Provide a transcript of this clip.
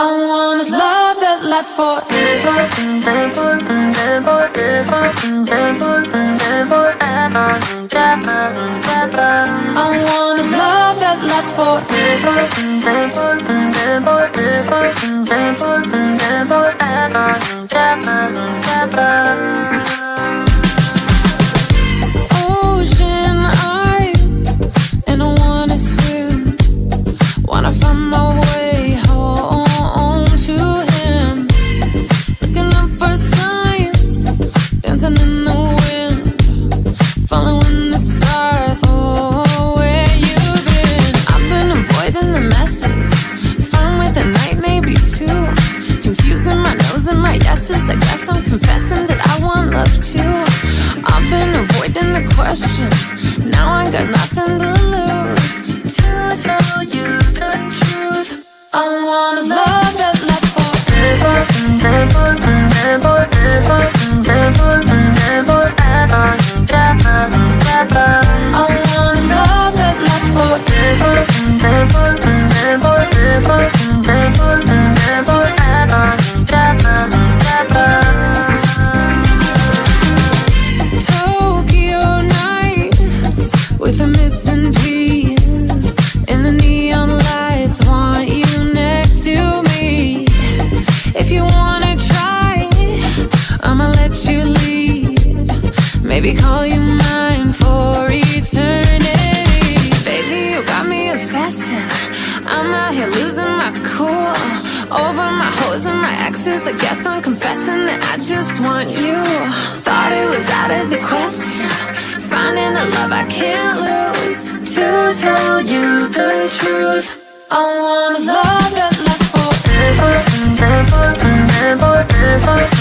I want a love that lasts forever, forever, forever, forever, forever, forever. I want a love that lasts forever, forever, forever, forever, forever, forever. Ocean eyes, and I wanna swim. Wanna find my way home to him. Looking up for signs, dancing in the wind, following the stars. Oh, where you been? I've been avoiding the messes, fine with the night, maybe too. Confusing my no's and my yeses. I guess I'm confessing that I want love too. I've been avoiding the questions, now I got nothing to lose. To tell you the truth, I want a love that lasts forever, forever, forever, forever, forever, forever, forever. I want a love that lasts forever, forever, forever, forever, forever, forever. Tokyo nights with a missing piece, and the neon lights want you next to me. If you wanna try, I'ma let you lead. Maybe call you mine for eternity. Baby, you got me obsessing. I'm out here losing my cool over my hoes and my exes. I guess I'm confessing that I just want you. Thought it was out of the question, finding a love I can't lose. To tell you the truth, I want a love that lasts forever, forever, forever, forever.